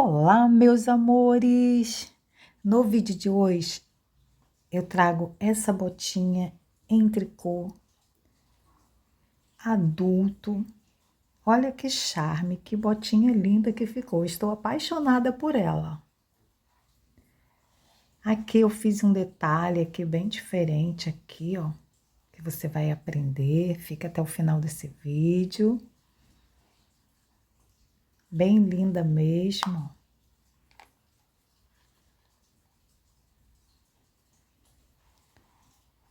Olá, meus amores! No vídeo de hoje, eu trago essa botinha em tricô adulto. Olha que charme, que botinha linda que ficou. Estou apaixonada por ela. Aqui eu fiz um detalhe aqui bem diferente aqui, ó, que você vai aprender. Fica até o final desse vídeo. Bem linda mesmo.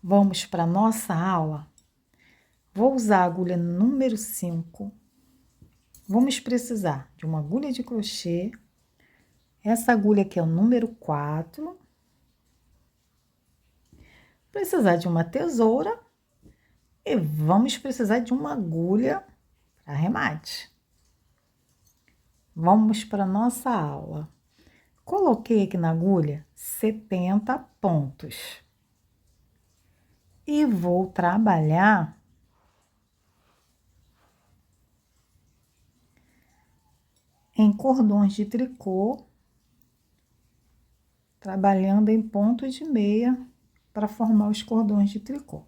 Vamos para nossa aula. Vou usar a agulha número 5. Vamos precisar de uma agulha de crochê. Essa agulha aqui é o número 4. Precisar de uma tesoura. E vamos precisar de uma agulha para arremate. Vamos para nossa aula. Coloquei aqui na agulha 70 pontos. E vou trabalhar em cordões de tricô, trabalhando em pontos de meia para formar os cordões de tricô.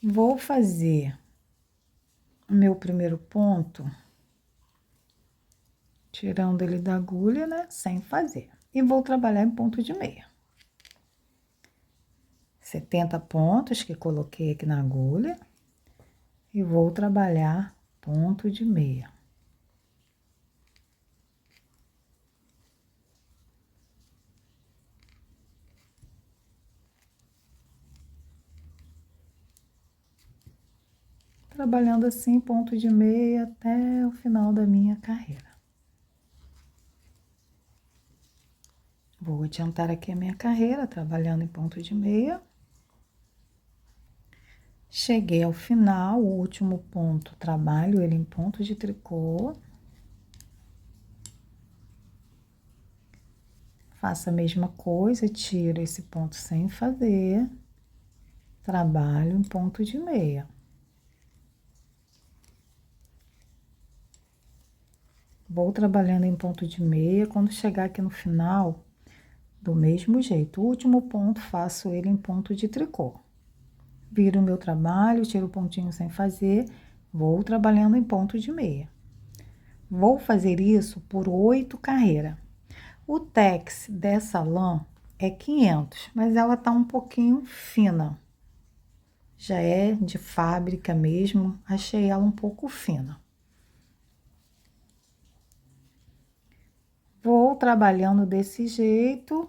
Vou fazer o meu primeiro ponto, tirando ele da agulha, né, sem fazer. E vou trabalhar em ponto de meia. 70 pontos que coloquei aqui na agulha. E vou trabalhar ponto de meia. Trabalhando assim, ponto de meia até o final da minha carreira. Vou adiantar aqui a minha carreira, trabalhando em ponto de meia. Cheguei ao final, o último ponto, trabalho ele em ponto de tricô. Faço a mesma coisa, tiro esse ponto sem fazer. Trabalho em ponto de meia. Vou trabalhando em ponto de meia, quando chegar aqui no final, do mesmo jeito, o último ponto, faço ele em ponto de tricô. Viro o meu trabalho, tiro o pontinho sem fazer, vou trabalhando em ponto de meia. Vou fazer isso por 8 carreiras. O tex dessa lã é 500, mas ela tá um pouquinho fina. Já é de fábrica mesmo, achei ela um pouco fina. Vou trabalhando desse jeito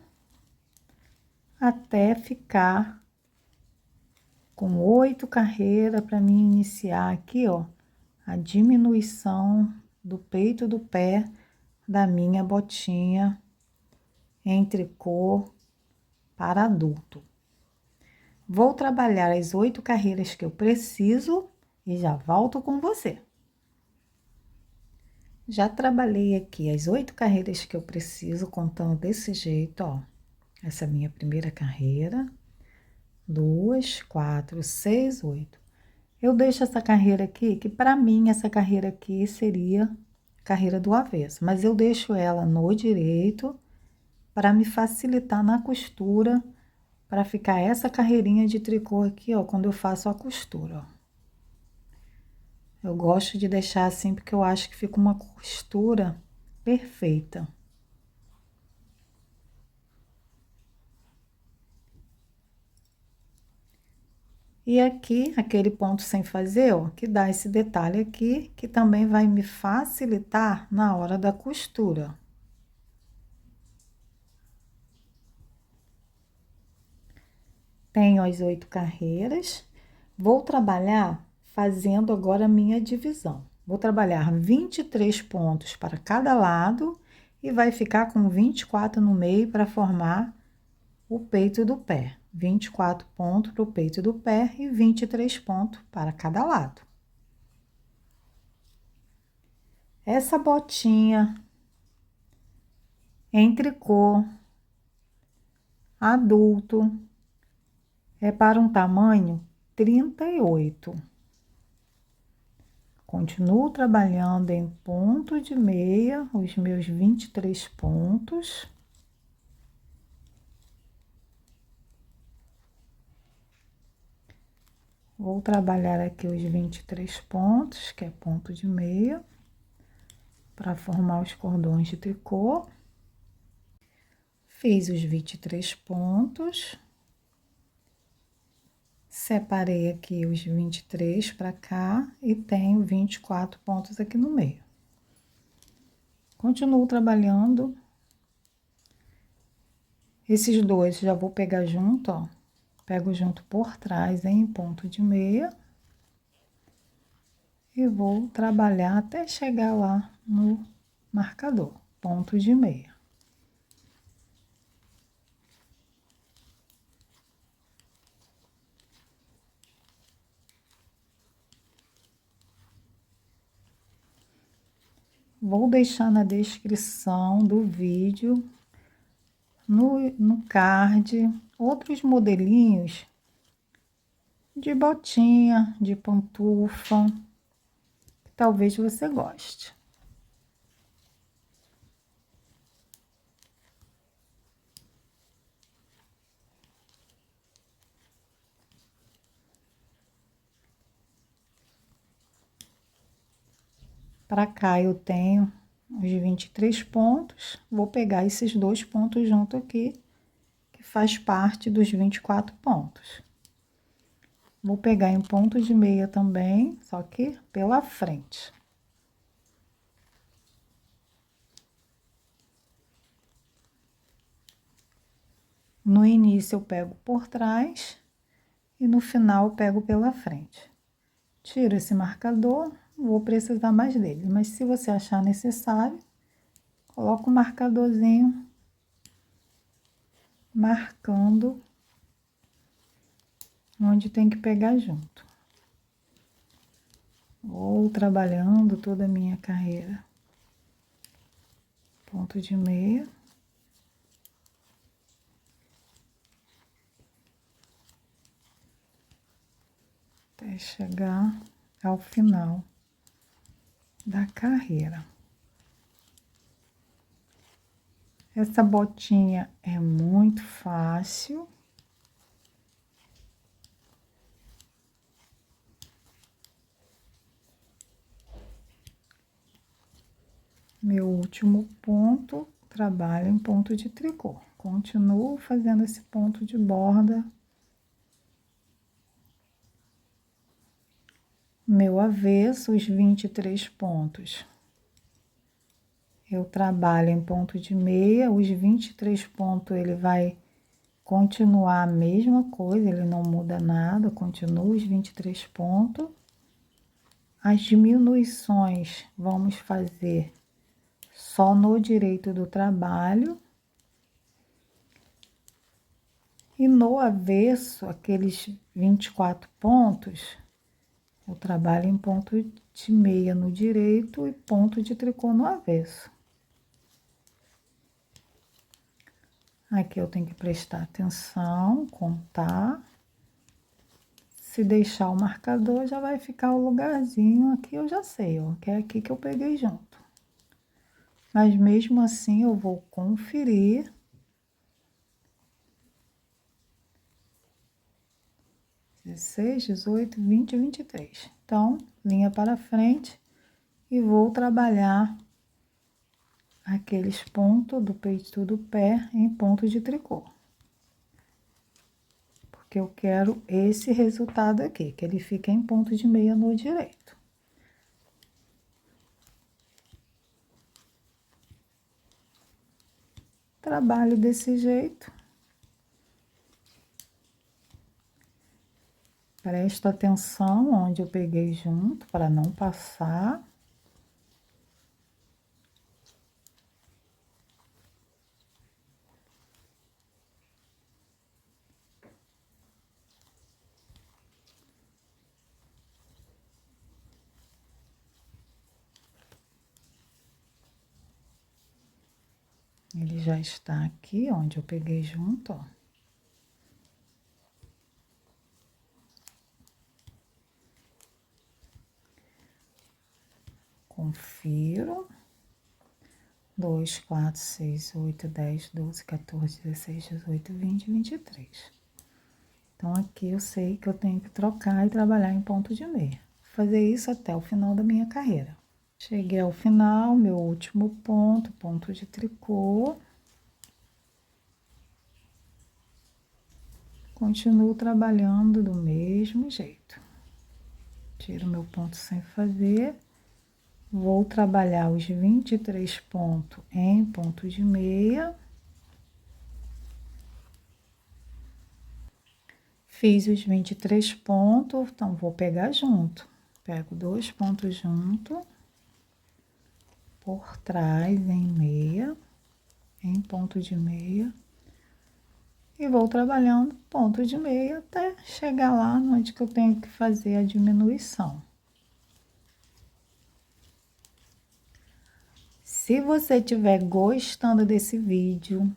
até ficar com 8 carreiras para mim iniciar aqui, ó, a diminuição do peito do pé da minha botinha em tricô para adulto. Vou trabalhar as 8 carreiras que eu preciso e já volto com você. Já trabalhei aqui as 8 carreiras que eu preciso, contando desse jeito, ó. Essa é a minha primeira carreira. 2, 4, 6, 8. Eu deixo essa carreira aqui, que para mim essa carreira aqui seria carreira do avesso, mas eu deixo ela no direito para me facilitar na costura, para ficar essa carreirinha de tricô aqui, ó, quando eu faço a costura, ó. Eu gosto de deixar assim porque eu acho que fica uma costura perfeita. E aqui, aquele ponto sem fazer, ó, que dá esse detalhe aqui, que também vai me facilitar na hora da costura. Tenho as 8 carreiras. Vou trabalhar fazendo agora a minha divisão. Vou trabalhar 23 pontos para cada lado e vai ficar com 24 no meio para formar o peito do pé. 24 pontos para o peito do pé e 23 pontos para cada lado. Essa botinha em tricô adulto é para um tamanho 38. Continuo trabalhando em ponto de meia, os meus 23 pontos. Vou trabalhar aqui os 23 pontos, que é ponto de meia, para formar os cordões de tricô. Fiz os 23 pontos. Separei aqui os 23 para cá e tenho 24 pontos aqui no meio. Continuo trabalhando. Esses dois já vou pegar junto, ó. Pego junto por trás em ponto de meia. E vou trabalhar até chegar lá no marcador, ponto de meia. Vou deixar na descrição do vídeo, no card, outros modelinhos de botinha, de pantufa, que talvez você goste. Para cá eu tenho os 23 pontos, vou pegar esses dois pontos junto aqui, que faz parte dos 24 pontos. Vou pegar em ponto de meia também, só que pela frente. No início eu pego por trás e no final eu pego pela frente. Tiro esse marcador, vou precisar mais dele, mas se você achar necessário, coloca um marcadorzinho marcando onde tem que pegar junto. Vou trabalhando toda a minha carreira. Ponto de meia. Até chegar ao final da carreira. Essa botinha é muito fácil. Meu último ponto, trabalho em ponto de tricô. Continuo fazendo esse ponto de borda. Meu avesso, os 23 pontos. Eu trabalho em ponto de meia, os 23 pontos ele vai continuar a mesma coisa, ele não muda nada, continua os 23 pontos. As diminuições vamos fazer só no direito do trabalho. E no avesso, aqueles 24 pontos, eu trabalho em ponto de meia no direito e ponto de tricô no avesso. Aqui eu tenho que prestar atenção, contar. Se deixar o marcador, já vai ficar o lugarzinho aqui, eu já sei, ó, que é aqui que eu peguei junto. Mas mesmo assim, eu vou conferir. Dezesseis, 18, 20 e 23. Então, linha para frente e vou trabalhar aqueles pontos do peito do pé em ponto de tricô. Porque eu quero esse resultado aqui, que ele fique em ponto de meia no direito. Trabalho desse jeito. Presta atenção onde eu peguei junto, para não passar. Ele já está aqui, onde eu peguei junto, ó. confiro. 2, 4, 6, 8, 10, 12, 14, 16, 18, 20, 23. Então, aqui eu sei que eu tenho que trocar e trabalhar em ponto de meia. Vou fazer isso até o final da minha carreira. Cheguei ao final, meu último ponto, ponto de tricô. Continuo trabalhando do mesmo jeito. Tiro meu ponto sem fazer. Vou trabalhar os 23 pontos em ponto de meia. Fiz os 23 pontos, então vou pegar junto. Pego 2 pontos junto, por trás em meia, em ponto de meia. E vou trabalhando ponto de meia até chegar lá onde que eu tenho que fazer a diminuição. Se você estiver gostando desse vídeo,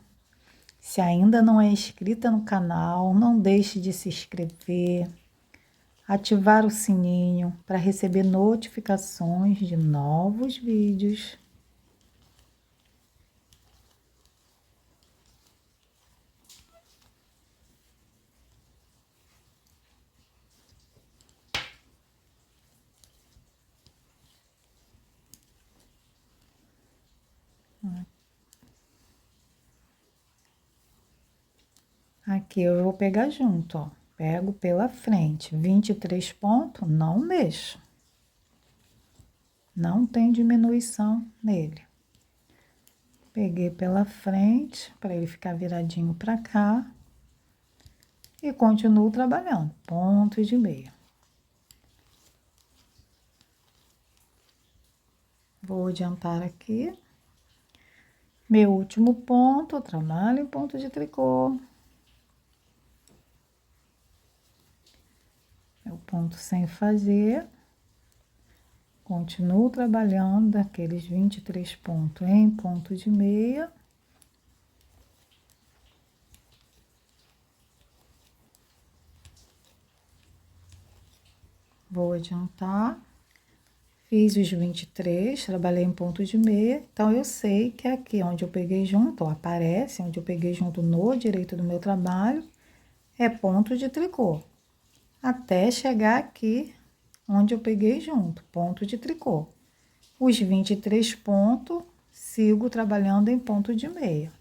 se ainda não é inscrita no canal, não deixe de se inscrever, ativar o sininho para receber notificações de novos vídeos. Aqui eu vou pegar junto, ó. Pego pela frente, 23 pontos, não mexo. Não tem diminuição nele. Peguei pela frente, para ele ficar viradinho para cá. E continuo trabalhando, ponto de meia. Vou adiantar aqui. Meu último ponto, trabalho em ponto de tricô. Meu ponto sem fazer. Continuo trabalhando aqueles 23 pontos em ponto de meia. Vou adiantar. Fiz os 23, trabalhei em ponto de meia, então eu sei que aqui onde eu peguei junto, ó, aparece onde eu peguei junto no direito do meu trabalho, é ponto de tricô. Até chegar aqui onde eu peguei junto, ponto de tricô. Os 23 pontos, sigo trabalhando em ponto de meia.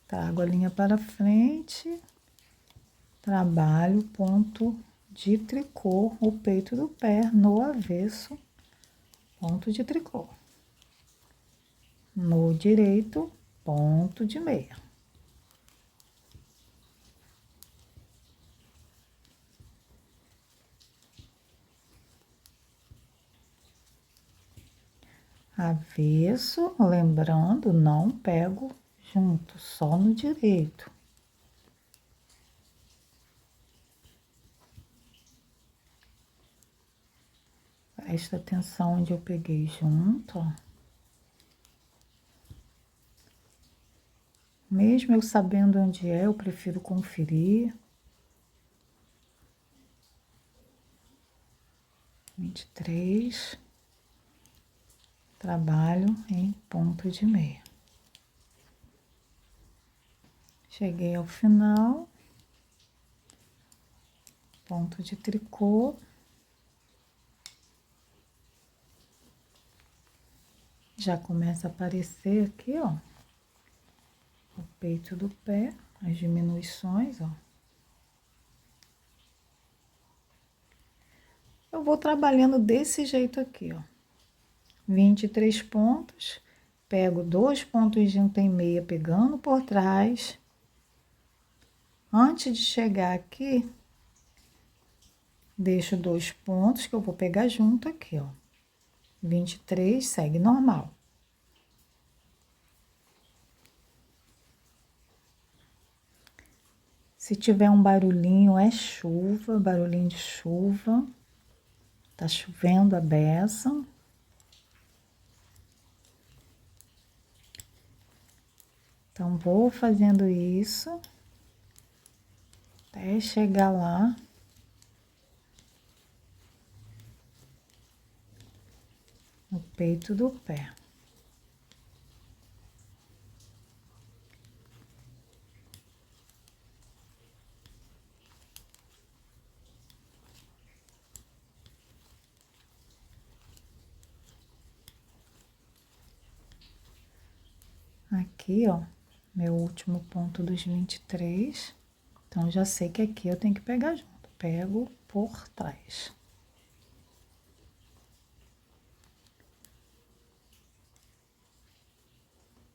Trago a linha para frente, trabalho ponto de tricô, o peito do pé no avesso, ponto de tricô. No direito, ponto de meia. Avesso, lembrando, não pego junto, só no direito. Presta atenção onde eu peguei junto, ó. Mesmo eu sabendo onde é, eu prefiro conferir. 23. Trabalho em ponto de meia. Cheguei ao final. Ponto de tricô. Já começa a aparecer aqui, ó, o peito do pé, as diminuições, ó. Eu vou trabalhando desse jeito aqui, ó. 23 pontos, pego 2 pontos junto em meia, pegando por trás. Antes de chegar aqui, deixo 2 pontos que eu vou pegar junto aqui, ó. 23, segue normal. Se tiver um barulhinho, é chuva, barulhinho de chuva. Tá chovendo a beça. Então, vou fazendo isso até chegar lá. no peito do pé. Aqui, ó, meu último ponto dos 23. Então, já sei que aqui eu tenho que pegar junto. Pego por trás.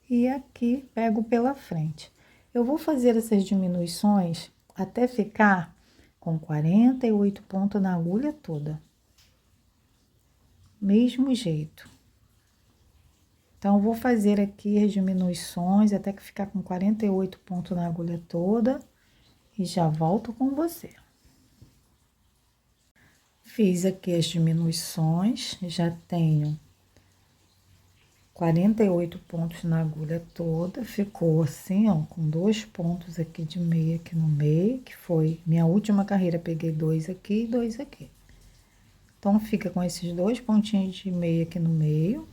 E aqui, pego pela frente. Eu vou fazer essas diminuições até ficar com 48 pontos na agulha toda. Mesmo jeito. Então, eu vou fazer aqui as diminuições até que ficar com 48 pontos na agulha toda. E já volto com você. Fiz aqui as diminuições, já tenho 48 pontos na agulha toda. Ficou assim, ó, com 2 pontos aqui de meia aqui no meio, que foi minha última carreira. Peguei 2 aqui e 2 aqui. Então, fica com esses 2 pontinhos de meia aqui no meio.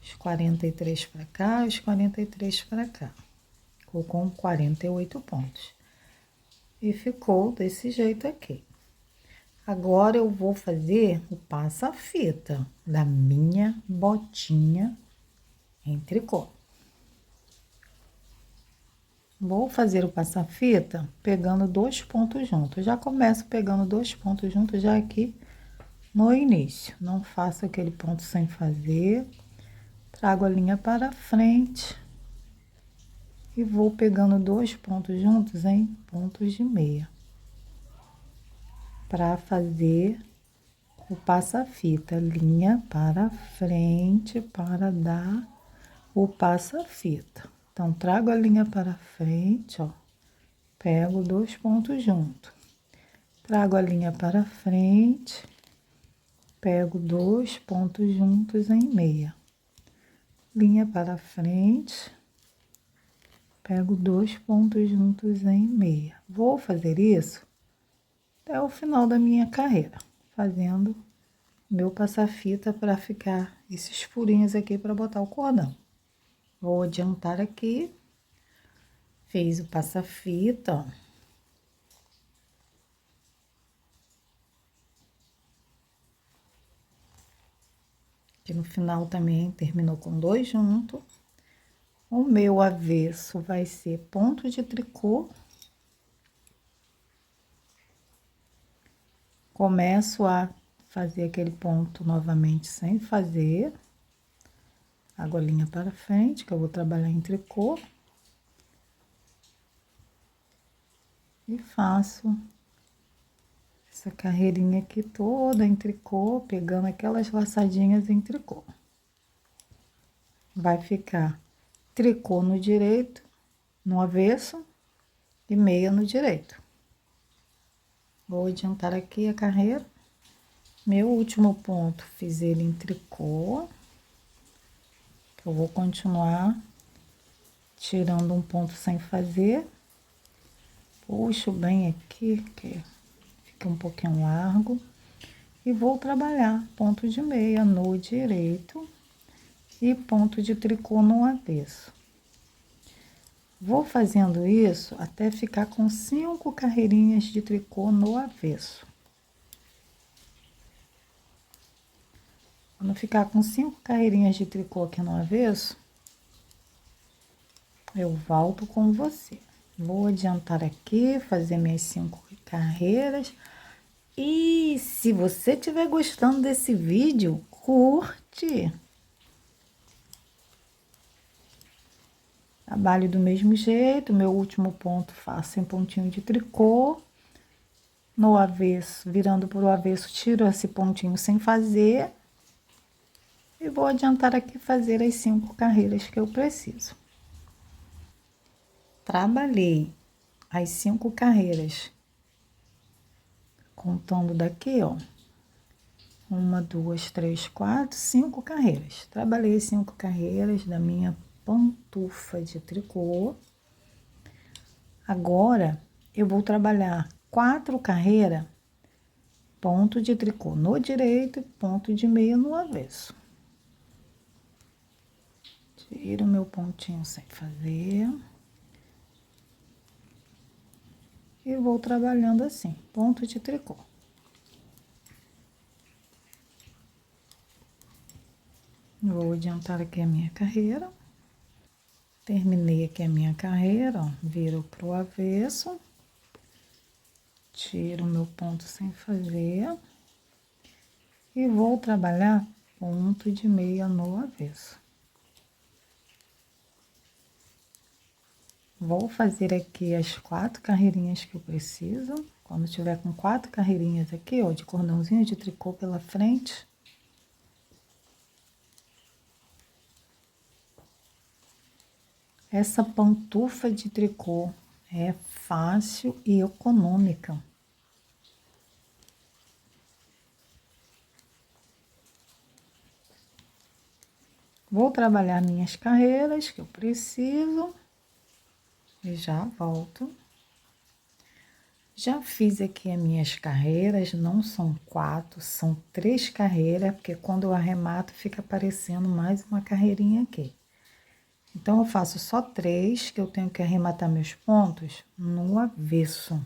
Os 43 pra cá, os 43 pra cá. Ficou com 48 pontos. E ficou desse jeito aqui. Agora, eu vou fazer o passa-fita da minha botinha em tricô. Vou fazer o passa-fita pegando 2 pontos juntos. Já começo pegando 2 pontos juntos já aqui no início. Não faço aquele ponto sem fazer. Trago a linha para frente. E vou pegando 2 pontos juntos em pontos de meia. Para fazer o passa-fita, linha para frente para dar o passa-fita. Então, trago a linha para frente, ó, pego 2 pontos junto. Trago a linha para frente, pego 2 pontos juntos em meia. Linha para frente, pego 2 pontos juntos em meia. Vou fazer isso até o final da minha carreira, fazendo meu passa-fita para ficar esses furinhos aqui para botar o cordão. Vou adiantar aqui. Fiz o passa-fita, ó. Aqui no final também terminou com 2 juntos. O meu avesso vai ser ponto de tricô. Começo a fazer aquele ponto novamente sem fazer. Trago a linha para frente, que eu vou trabalhar em tricô. E faço essa carreirinha aqui toda em tricô, pegando aquelas laçadinhas em tricô. Vai ficar tricô no direito, no avesso e meia no direito. Vou adiantar aqui a carreira. Meu último ponto, fiz ele em tricô. Eu vou continuar tirando um ponto sem fazer. Puxo bem aqui, que fica um pouquinho largo. E vou trabalhar ponto de meia no direito e ponto de tricô no avesso. Vou fazendo isso até ficar com 5 carreirinhas de tricô no avesso. Quando ficar com 5 carreirinhas de tricô aqui no avesso, eu volto com você. Vou adiantar aqui, fazer minhas 5 carreiras. E se você estiver gostando desse vídeo, curte. Trabalho do mesmo jeito, meu último ponto faço em pontinho de tricô. No avesso, virando pro avesso, tiro esse pontinho sem fazer. E vou adiantar aqui fazer as 5 carreiras que eu preciso. Trabalhei as 5 carreiras, contando daqui, ó. 1, 2, 3, 4, 5 carreiras. Trabalhei as 5 carreiras da minha pantufa de tricô. Agora, eu vou trabalhar 4 carreiras ponto de tricô no direito e ponto de meia no avesso. Tiro o meu pontinho sem fazer. E vou trabalhando assim, ponto de tricô. Vou adiantar aqui a minha carreira. Terminei aqui a minha carreira, ó, viro pro avesso. Tiro o meu ponto sem fazer. E vou trabalhar ponto de meia no avesso. Vou fazer aqui as 4 carreirinhas que eu preciso. Quando tiver com 4 carreirinhas aqui, ó, de cordãozinho de tricô pela frente. Essa pantufa de tricô é fácil e econômica. Vou trabalhar minhas carreiras que eu preciso. E já volto. Já fiz aqui as minhas carreiras, não são 4, são 3 carreiras, porque quando eu arremato fica aparecendo mais uma carreirinha aqui. Então, eu faço só 3, que eu tenho que arrematar meus pontos no avesso.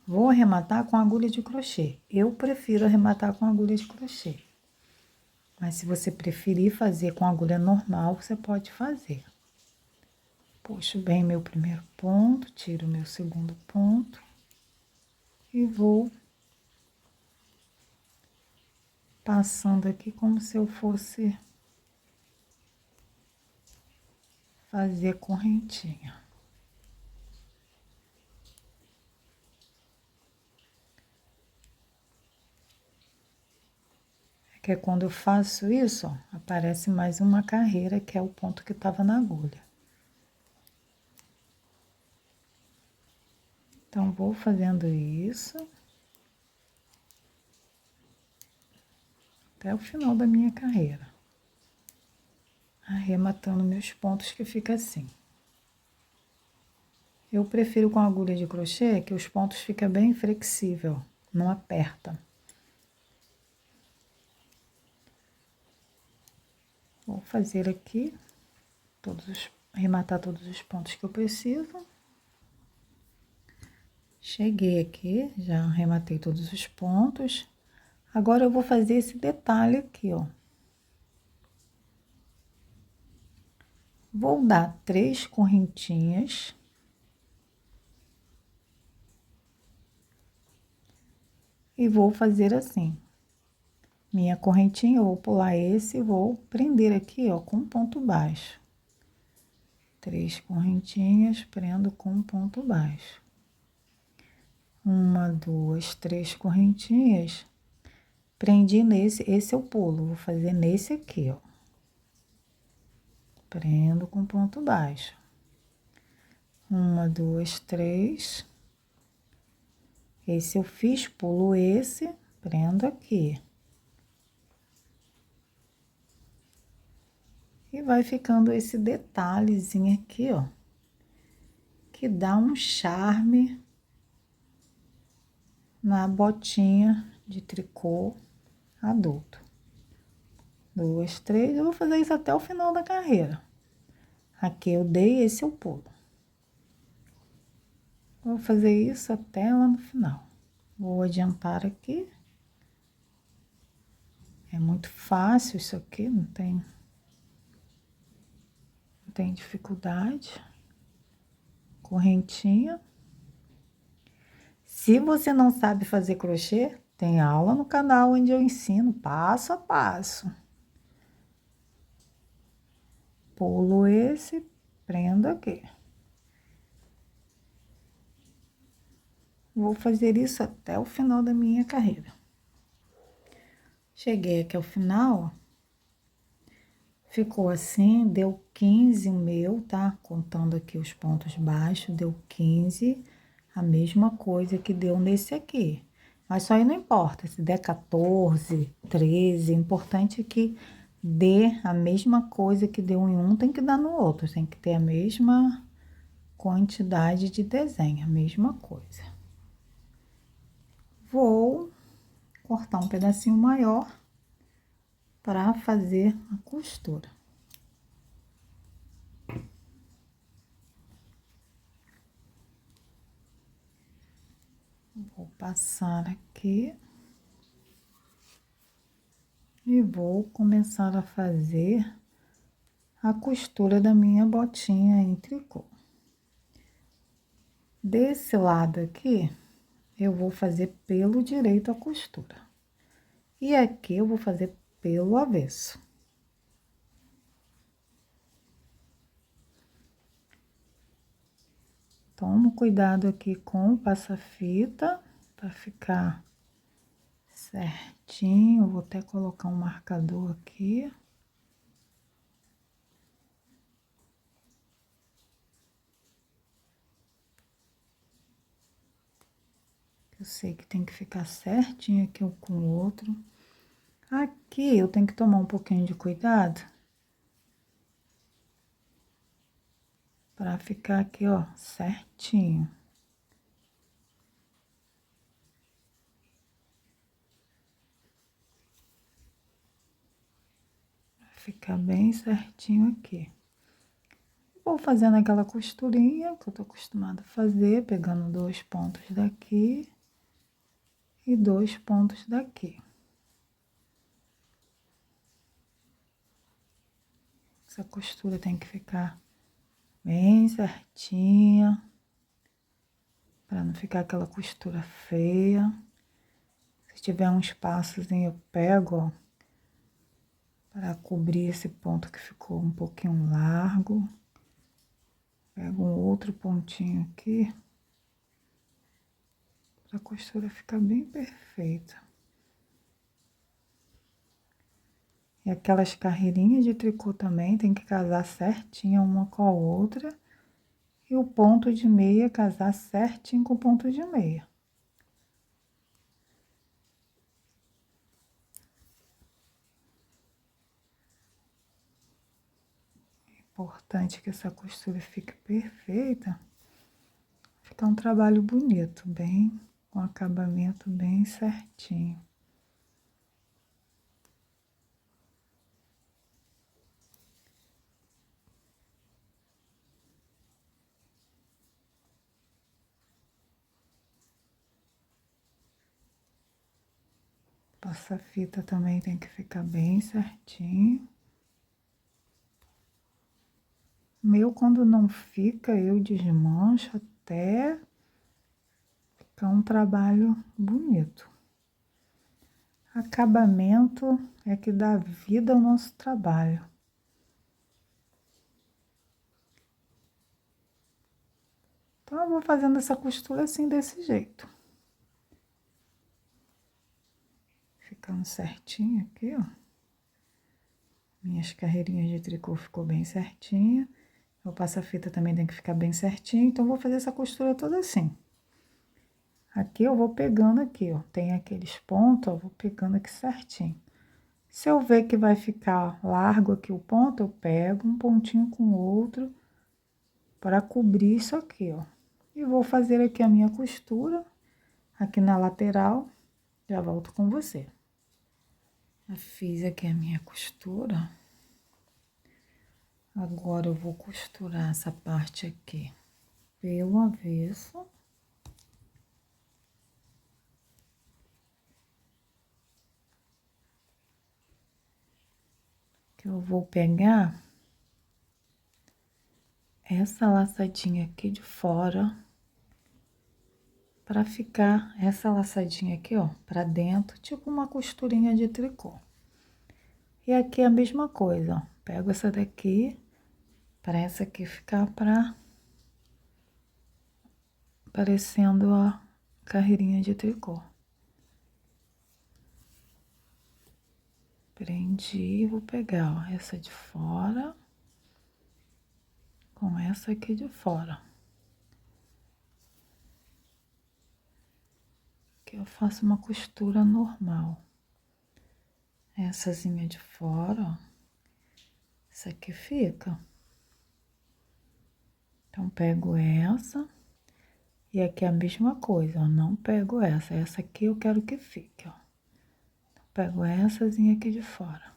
Vou arrematar com agulha de crochê. Eu prefiro arrematar com agulha de crochê. Mas se você preferir fazer com agulha normal, você pode fazer. Puxo bem meu primeiro ponto, tiro meu segundo ponto e vou passando aqui como se eu fosse fazer correntinha. Que é quando eu faço isso, ó, aparece mais uma carreira, que é o ponto que estava na agulha. Então, vou fazendo isso até o final da minha carreira. Arrematando meus pontos, que fica assim. Eu prefiro com agulha de crochê, que os pontos ficam bem flexível, não aperta. Vou fazer aqui, arrematar todos os pontos que eu preciso. Cheguei aqui, já arrematei todos os pontos. Agora, eu vou fazer esse detalhe aqui, ó. Vou dar 3 correntinhas. E vou fazer assim. Minha correntinha, eu vou pular esse e vou prender aqui, ó, com ponto baixo. 3 correntinhas, prendo com ponto baixo. 1, 2, 3 correntinhas. Prendi nesse, esse eu pulo, vou fazer nesse aqui, ó. Prendo com ponto baixo. 1, 2, 3. Esse eu fiz, pulo esse, prendo aqui. E vai ficando esse detalhezinho aqui, ó, que dá um charme na botinha de tricô adulto. 2, 3, eu vou fazer isso até o final da carreira. Aqui eu dei, esse eu pulo. Vou fazer isso até lá no final. Vou adiantar aqui. É muito fácil isso aqui, não tem dificuldade. Correntinha. Se você não sabe fazer crochê, tem aula no canal onde eu ensino passo a passo. Pulo esse, prendo aqui. Vou fazer isso até o final da minha carreira. Cheguei aqui ao final, ó. Ficou assim, deu 15 o meu, tá? Contando aqui os pontos baixos, deu 15, a mesma coisa que deu nesse aqui. Mas só aí não importa, se der 14, 13, o importante é que dê a mesma coisa que deu em um, tem que dar no outro, tem que ter a mesma quantidade de desenho, a mesma coisa. vou cortar um pedacinho maior para fazer a costura. Vou passar aqui e vou começar a fazer a costura da minha botinha em tricô. Desse lado aqui, eu vou fazer pelo direito a costura. E aqui eu vou fazer pelo avesso. Tomo cuidado aqui com o passa-fita, para ficar certinho. Vou até colocar um marcador aqui. Eu sei que tem que ficar certinho aqui um com o outro. Aqui eu tenho que tomar um pouquinho de cuidado. Pra ficar aqui, ó, certinho. Pra ficar bem certinho aqui. Vou fazendo aquela costurinha que eu tô acostumada a fazer, pegando 2 pontos daqui e 2 pontos daqui. Essa costura tem que ficar bem certinha, para não ficar aquela costura feia. Se tiver um espaçozinho, eu pego, ó, para cobrir esse ponto que ficou um pouquinho largo. Pego um outro pontinho aqui, para a costura ficar bem perfeita. E aquelas carreirinhas de tricô também tem que casar certinho uma com a outra. E o ponto de meia casar certinho com o ponto de meia. É importante que essa costura fique perfeita. Ficar um trabalho bonito, bem, com acabamento bem certinho. Passa-fita também tem que ficar bem certinho. Meu, quando não fica, eu desmancho até ficar um trabalho bonito. Acabamento é que dá vida ao nosso trabalho. Então, eu vou fazendo essa costura assim, desse jeito. Ficando certinho aqui, ó. Minhas carreirinhas de tricô ficou bem certinha. O passa-fita também tem que ficar bem certinho, então, eu vou fazer essa costura toda assim. Aqui eu vou pegando aqui, ó, tem aqueles pontos, ó, vou pegando aqui certinho. Se eu ver que vai ficar largo aqui o ponto, eu pego um pontinho com o outro para cobrir isso aqui, ó. E vou fazer aqui a minha costura, aqui na lateral, já volto com você. Já fiz aqui a minha costura. Agora eu vou costurar essa parte aqui pelo avesso. Que eu vou pegar essa laçadinha aqui de fora para ficar essa laçadinha aqui, ó, para dentro, tipo uma costurinha de tricô. E aqui é a mesma coisa, ó. Pego essa daqui para essa aqui ficar para parecendo a carreirinha de tricô. Prendi, vou pegar, ó, essa de fora com essa aqui de fora. Aqui eu faço uma costura normal.Essazinha de fora, ó. Essa aqui fica. Então, pego essa E aqui é a mesma coisa, ó, não pego essa aqui eu quero que fique, ó. Pego essazinha aqui de fora.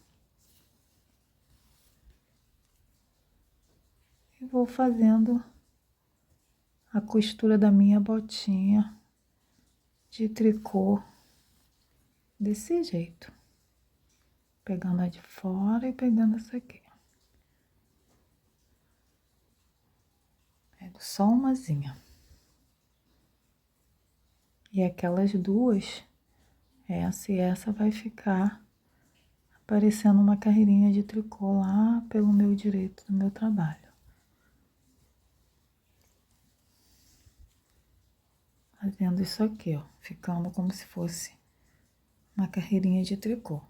E vou fazendo a costura da minha botinha de tricô desse jeito. Pegando a de fora e pegando essa aqui. Pego só umazinha. E aquelas duas, essa e essa, vai ficar aparecendo uma carreirinha de tricô lá pelo meu direito do meu trabalho. Fazendo isso aqui, ó, ficando como se fosse uma carreirinha de tricô.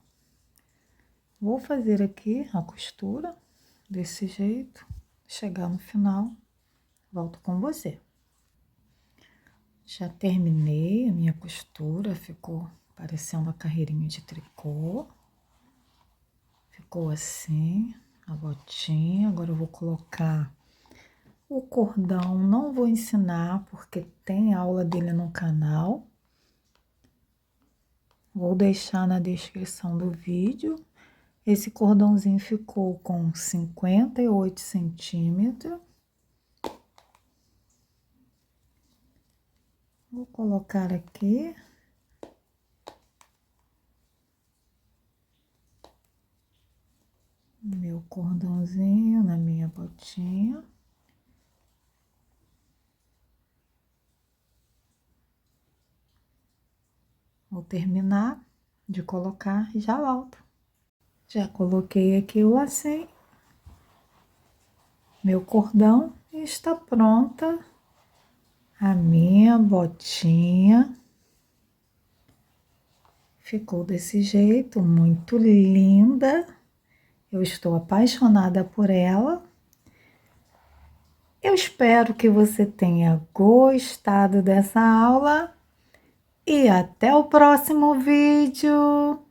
Vou fazer aqui a costura desse jeito, chegar no final, volto com você. Já terminei a minha costura, ficou parecendo a carreirinha de tricô. Ficou assim, a botinha. Agora eu vou colocar o cordão, não vou ensinar porque tem aula dele no canal. Vou deixar na descrição do vídeo. Esse cordãozinho ficou com 58 centímetros. Vou colocar aqui. Meu cordãozinho na minha botinha. Vou terminar de colocar e já volto. Já coloquei aqui o lacinho. Meu cordão e está pronta a minha botinha. Ficou desse jeito, muito linda. Eu estou apaixonada por ela. Eu espero que você tenha gostado dessa aula e até o próximo vídeo.